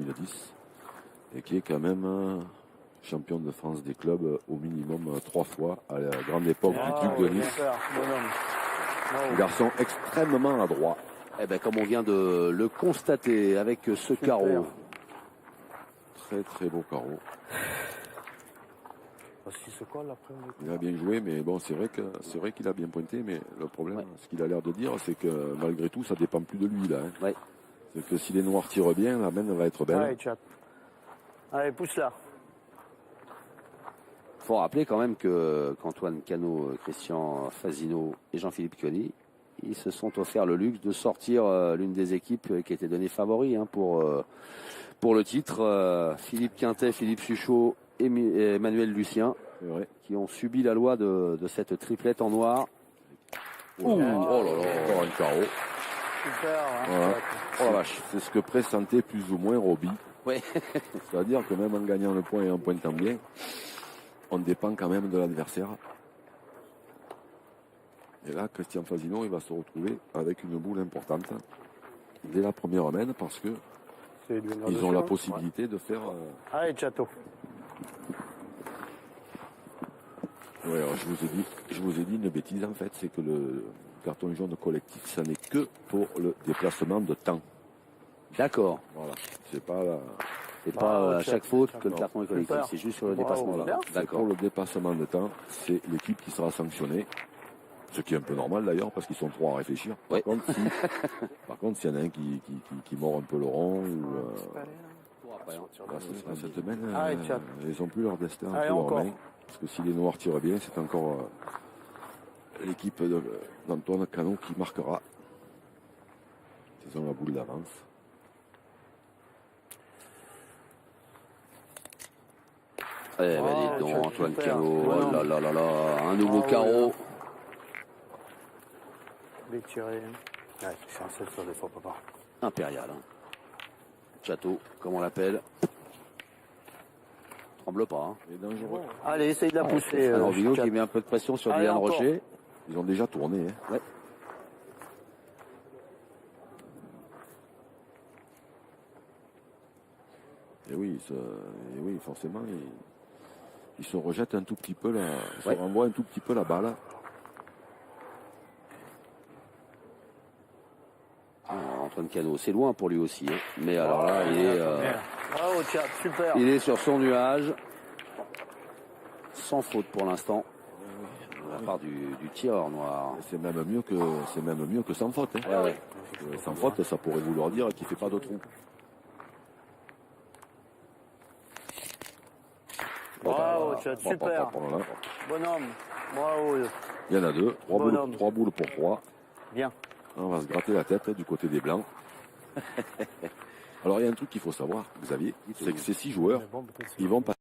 2010 et qui est quand même champion de France des clubs au minimum 3 fois à la grande époque du Duc de Nice. Un garçon extrêmement adroit. Eh ben, comme on vient de le constater avec ce carreau. Très très beau carreau. Parce qu'il se colle après. Il a bien joué, mais bon, c'est vrai qu'il a bien pointé, mais le problème, ce qu'il a l'air de dire, c'est que malgré tout, ça dépend plus de lui là. Hein. Ouais. C'est que si les Noirs tirent bien, la main va être belle. Allez, chat. Allez, pousse-la. Il faut rappeler quand même qu'Antoine Cano, Christian Fasino et Jean-Philippe Cuony, ils se sont offert le luxe de sortir l'une des équipes qui était donnée favori pour le titre. Philippe Quintet, Philippe Suchot et Emmanuel Lucien, qui ont subi la loi de cette triplette en noir. Oh là là, encore un carreau. Super. Hein, voilà. Oh la vache, c'est ce que pressentait plus ou moins Roby. Ouais. C'est-à-dire que même en gagnant le point et en pointant bien, on dépend quand même de l'adversaire. Et là, Christian Fasino, il va se retrouver avec une boule importante dès la première main parce que ils ont la possibilité de faire. Allez, Chateau. Ouais, alors je vous ai dit une bêtise en fait, c'est que le carton jaune collectif, ça n'est que pour le déplacement de temps. D'accord. Voilà. C'est pas la... C'est pas à chaque faute que le carton est collectif, c'est juste sur le dépassement de temps. D'accord. Pour le dépassement de temps, c'est l'équipe qui sera sanctionnée. Ce qui est un peu normal d'ailleurs, parce qu'ils sont trois à réfléchir. Par contre, s'il y en a un qui mord un peu le rond, ou cette semaine, ils n'ont plus leur destin entre leurs mains. Parce que si les Noirs tirent bien, c'est encore l'équipe d'Antoine Cano qui marquera. Ils ont la boule d'avance. Eh ben dis donc, Antoine Cano, oh là là là là, un nouveau carreau. Les tirés. Ouais, c'est un seul sur des fois, papa. Impérial. Hein. Château, comme on l'appelle. Tremble pas. Hein. Il est dangereux. Allez, essaye de la pousser. Alors, Vino qui met un peu de pression sur Dylan Rocher. Ils ont déjà tourné. Hein. Ouais. Et oui, forcément, ils se rejettent un tout petit peu, se renvoient un tout petit peu la balle. Antoine Cano, c'est loin pour lui aussi. Hein. Mais alors là, il est, super. Il est sur son nuage. Sans faute pour l'instant. De la part du tireur noir. C'est même mieux que sans faute. Hein. Ouais. Sans faute, ça pourrait vouloir dire qu'il ne fait pas de trou. Bravo, super. Bonhomme. Bravo. Il y en a deux. Trois boules pour 3. Bien. On va se gratter la tête du côté des Blancs. Alors, il y a un truc qu'il faut savoir, Xavier, c'est que ces 6 joueurs, ils vont passer.